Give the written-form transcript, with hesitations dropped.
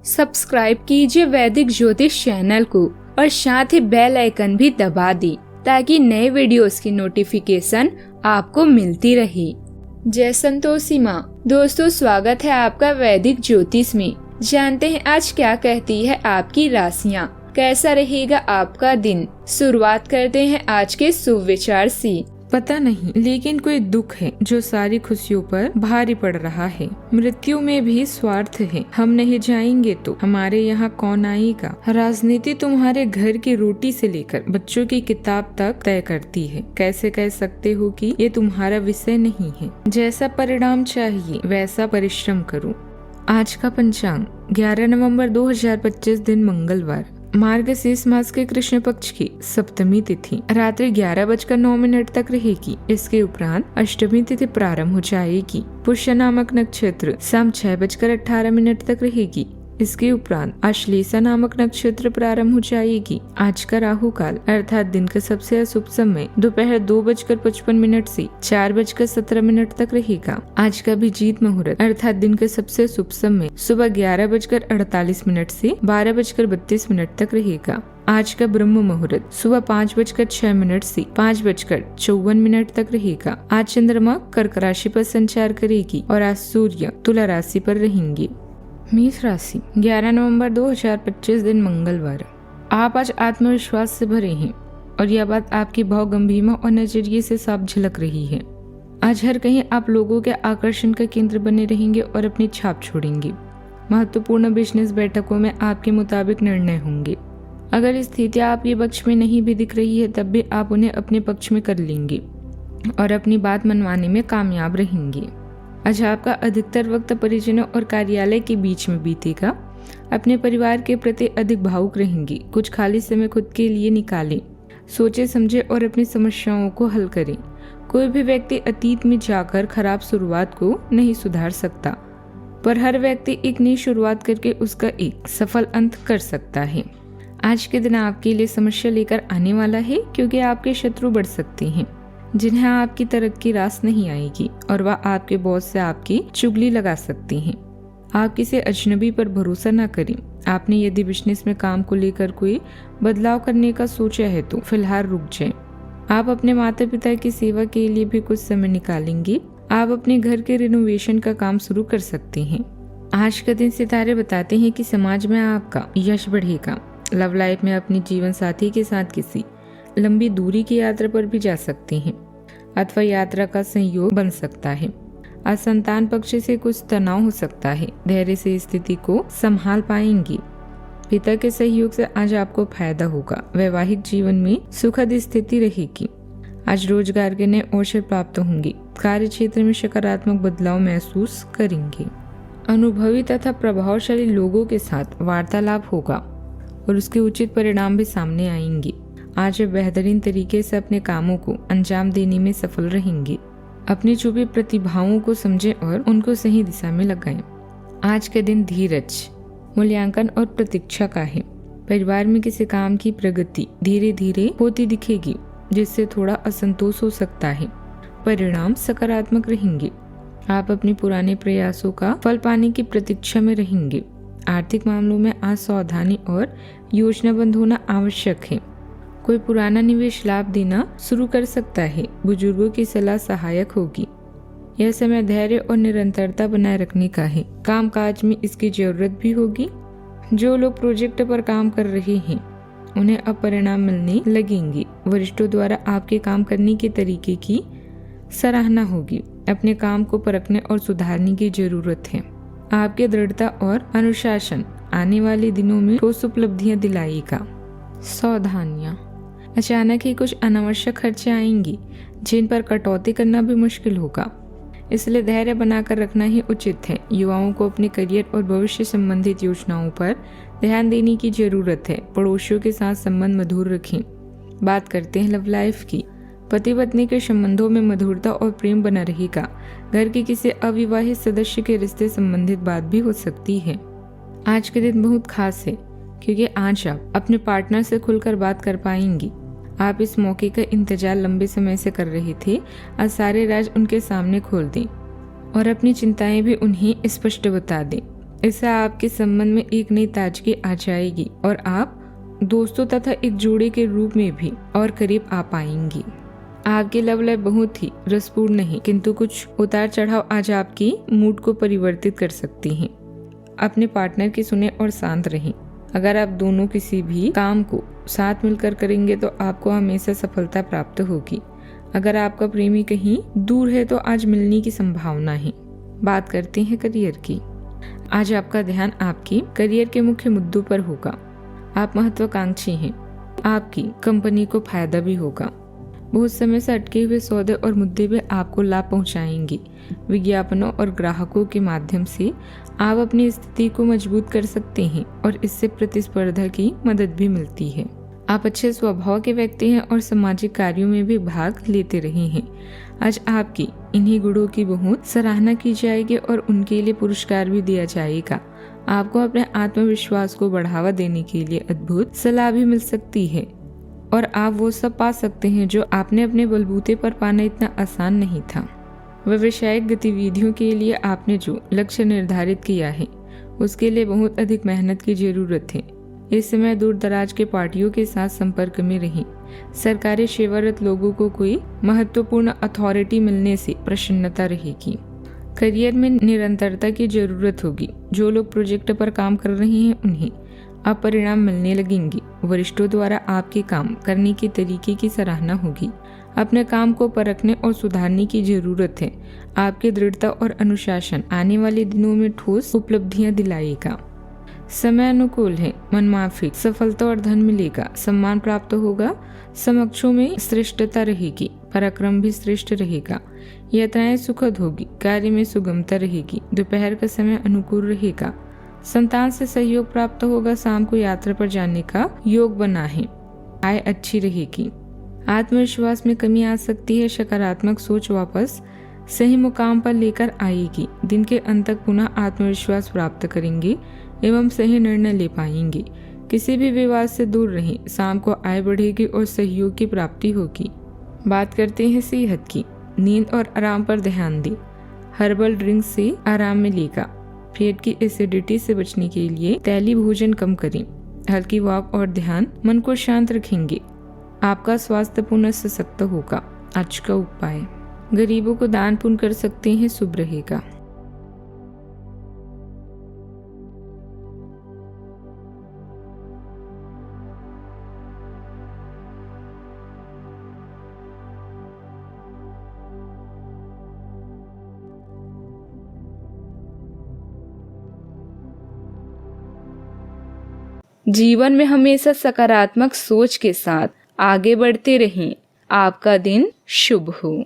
Subscribe कीजिए वैदिक ज्योतिष चैनल को और साथ ही बेल आइकन भी दबा दी ताकि नए वीडियोस की नोटिफिकेशन आपको मिलती रहे। जय संतोषी माँ। दोस्तों, स्वागत है आपका वैदिक ज्योतिष में। जानते हैं आज क्या कहती है आपकी राशियाँ, कैसा रहेगा आपका दिन। शुरुआत करते हैं आज के शुभ विचार से। पता नहीं, लेकिन कोई दुख है जो सारी खुशियों पर भारी पड़ रहा है। मृत्यु में भी स्वार्थ है। हम नहीं जाएंगे तो हमारे यहाँ कौन आएगा। राजनीति तुम्हारे घर की रोटी से लेकर बच्चों की किताब तक तय करती है। कैसे कह सकते हो कि ये तुम्हारा विषय नहीं है। जैसा परिणाम चाहिए वैसा परिश्रम करो। आज का पंचांग 11 नवंबर 2025 दिन मंगलवार, मार्गशीर्ष मास के कृष्ण पक्ष की सप्तमी तिथि रात्रि 11:09 तक रहेगी। इसके उपरांत अष्टमी तिथि प्रारंभ हो जाएगी। पुष्य नामक नक्षत्र शाम 6:18 तक रहेगी। इसके उपरांत अश्लेषा नामक नक्षत्र प्रारंभ हो जाएगी। आज का राहु काल अर्थात दिन का सबसे अशुभ समय दोपहर 2:55 से 4:17 तक रहेगा। आज का अभिजीत मुहूर्त अर्थात दिन का सबसे शुभ समय सुबह 11:48 से 12:32 तक रहेगा। आज का ब्रह्म मुहूर्त सुबह 5:06 से 5:54 तक रहेगा। आज चंद्रमा कर्क राशि पर संचार करेगी और आज सूर्य तुला राशि पर रहेंगे। मेष राशि 11 नवंबर 2025 दिन मंगलवार, आप आज आत्मविश्वास से भरे हैं और यह बात आपकी भाव गंभीरता और नजरिए से साफ झलक रही है। आज हर कहीं आप लोगों के आकर्षण का केंद्र बने रहेंगे और अपनी छाप छोड़ेंगे। महत्वपूर्ण बिजनेस बैठकों में आपके मुताबिक निर्णय होंगे। अगर स्थितियां आपके पक्ष में नहीं भी दिख रही है तब भी आप उन्हें अपने पक्ष में कर लेंगे और अपनी बात मनवाने में कामयाब रहेंगे। आज आपका अधिकतर वक्त परिजनों और कार्यालय के बीच में बीतेगा। अपने परिवार के प्रति अधिक भावुक रहेंगे। कुछ खाली समय खुद के लिए निकालें। सोचे समझे और अपनी समस्याओं को हल करें। कोई भी व्यक्ति अतीत में जाकर खराब शुरुआत को नहीं सुधार सकता, पर हर व्यक्ति एक नई शुरुआत करके उसका एक सफल अंत कर सकता है। आज के दिन आपके लिए समस्या लेकर आने वाला है क्योंकि आपके शत्रु बढ़ सकते हैं जिन्हें आपकी तरक्की रास नहीं आएगी और वह आपके बॉस से आपकी चुगली लगा सकती हैं। आप किसी अजनबी पर भरोसा न करें। आपने यदि बिजनेस में काम को लेकर कोई बदलाव करने का सोचा है तो फिलहाल रुक जाएं। आप अपने माता पिता की सेवा के लिए भी कुछ समय निकालेंगे। आप अपने घर के रिनोवेशन का काम शुरू कर सकते हैं। आज का दिन सितारे बताते हैं कि समाज में आपका यश बढ़ेगा। लव लाइफ में अपनी जीवन साथी के साथ किसी लंबी दूरी की यात्रा पर भी जा सकते हैं अथवा यात्रा का संयोग बन सकता है। आज संतान पक्ष से कुछ तनाव हो सकता है। धैर्य से स्थिति को संभाल पाएंगी। पिता के सहयोग से आज आपको फायदा होगा। वैवाहिक जीवन में सुखद स्थिति रहेगी। आज रोजगार के नए अवसर प्राप्त होंगे। कार्य क्षेत्र में सकारात्मक बदलाव महसूस करेंगे। अनुभवी तथा प्रभावशाली लोगों के साथ वार्तालाप होगा और उसके उचित परिणाम भी सामने आएंगे। आज वे बेहतरीन तरीके से अपने कामों को अंजाम देने में सफल रहेंगे। अपनी छुपी प्रतिभाओं को समझें और उनको सही दिशा में लगाएं। आज के दिन धीरज, मूल्यांकन और प्रतीक्षा का है। परिवार में किसी काम की प्रगति धीरे धीरे होती दिखेगी जिससे थोड़ा असंतोष हो सकता है। परिणाम सकारात्मक रहेंगे। आप अपने पुराने प्रयासों का फल पाने की प्रतीक्षा में रहेंगे। आर्थिक मामलों में आज सावधानी और योजनाबद्ध होना आवश्यक है। कोई पुराना निवेश लाभ देना शुरू कर सकता है। बुजुर्गों की सलाह सहायक होगी। यह समय धैर्य और निरंतरता बनाए रखने का है। कामकाज में इसकी जरूरत भी होगी। जो लोग प्रोजेक्ट पर काम कर रहे हैं उन्हें अब परिणाम मिलने लगेंगे। वरिष्ठों द्वारा आपके काम करने के तरीके की सराहना होगी। अपने काम को परखने और सुधारने की जरूरत है। आपकी दृढ़ता और अनुशासन आने वाले दिनों में ठोस उपलब्धियां दिलाएगा। सावधानियां, अचानक ही कुछ अनावश्यक खर्चे आएंगी जिन पर कटौती करना भी मुश्किल होगा, इसलिए धैर्य बनाकर रखना ही उचित है। युवाओं को अपने करियर और भविष्य संबंधित योजनाओं पर ध्यान देने की जरूरत है। पड़ोसियों के साथ संबंध मधुर रखें। बात करते हैं लव लाइफ की। पति पत्नी के संबंधों में मधुरता और प्रेम बना रहेगा। घर के किसी अविवाहित सदस्य के रिश्ते संबंधित बात भी हो सकती है। आज के दिन बहुत खास है क्योंकि आज आप अपने पार्टनर से खुलकर बात कर पाएंगी। आप इस मौके का इंतजार लंबे समय से कर रहे थे। आज सारे राज उनके सामने खोल दें और अपनी चिंताएं भी उन्हें स्पष्ट बता दें। इससे आपके संबंध में एक नई ताजगी आ जाएगी और आप दोस्तों तथा एक जोड़े के रूप में भी और करीब आ पाएंगी। आपकी लव लाइफ बहुत ही रसपूर्ण नहीं, किंतु कुछ उतार चढ़ाव आज आपकी मूड को परिवर्तित कर सकती हैं। अपने पार्टनर की सुने और शांत रहें। अगर आप दोनों किसी भी काम को साथ मिलकर करेंगे तो आपको हमेशा सफलता प्राप्त होगी। अगर आपका प्रेमी कहीं दूर है तो आज मिलने की संभावना है। बात करते हैं करियर की। आज आपका ध्यान आपकी करियर के मुख्य मुद्दों पर होगा। आप महत्वाकांक्षी हैं। आपकी कंपनी को फायदा भी होगा। बहुत समय से अटके हुए सौदे और मुद्दे भी आपको लाभ पहुंचाएंगे। विज्ञापनों और ग्राहकों के माध्यम से आप अपनी स्थिति को मजबूत कर सकते हैं और इससे प्रतिस्पर्धा की मदद भी मिलती है। आप अच्छे स्वभाव के व्यक्ति हैं और सामाजिक कार्यों में भी भाग लेते रहे हैं। आज आपकी इन्हीं गुणों की बहुत सराहना की जाएगी और उनके लिए पुरस्कार भी दिया जाएगा। आपको अपने आत्मविश्वास को बढ़ावा देने के लिए अद्भुत सलाह भी मिल सकती है और आप वो सब पा सकते हैं जो आपने अपने बलबूते पर पाना इतना आसान नहीं था। व्यावसायिक गतिविधियों के लिए आपने जो लक्ष्य निर्धारित किया है उसके लिए बहुत अधिक मेहनत की जरूरत है। इस समय दूर दराज के पार्टियों के साथ संपर्क में रहें। सरकारी सेवारत लोगों को कोई महत्वपूर्ण अथॉरिटी मिलने से प्रसन्नता रहेगी। करियर में निरंतरता की जरूरत होगी। जो लोग प्रोजेक्ट पर काम कर रहे हैं उन्हें अब परिणाम मिलने लगेंगे। वरिष्ठों द्वारा आपके काम करने के तरीके की सराहना होगी। अपने काम को परखने और सुधारने की जरूरत है। आपकी दृढ़ता और अनुशासन आने वाले दिनों में ठोस उपलब्धियां दिलाएगा। समय अनुकूल है। मनमाफिक सफलता और धन मिलेगा। सम्मान प्राप्त होगा। समक्षों में श्रेष्ठता रहेगी। पराक्रम भी श्रेष्ठ रहेगा। यात्राएं सुखद होगी। कार्य में सुगमता रहेगी। दोपहर का समय अनुकूल रहेगा। संतान से सहयोग प्राप्त होगा। शाम को यात्रा पर जाने का योग बना है। आय अच्छी रहेगी। आत्मविश्वास में कमी आ सकती है। सकारात्मक सोच वापस सही मुकाम पर लेकर आएगी। दिन के अंत तक पुनः आत्मविश्वास प्राप्त करेंगे एवं सही निर्णय ले पाएंगे। किसी भी विवाद से दूर रहें। शाम को आय बढ़ेगी और सहयोग की प्राप्ति होगी। बात करते हैं सेहत की। नींद और आराम पर ध्यान दें। हर्बल ड्रिंक से आराम मिलेगा। पेट की एसिडिटी से बचने के लिए तैलीय भोजन कम करें। हल्की वॉक और ध्यान मन को शांत रखेंगे। आपका स्वास्थ्य पुनः सशक्त होगा। आज का उपाय, गरीबों को दान पुण्य कर सकते हैं, शुभ रहेगा। जीवन में हमेशा सकारात्मक सोच के साथ आगे बढ़ते रहें। आपका दिन शुभ हो।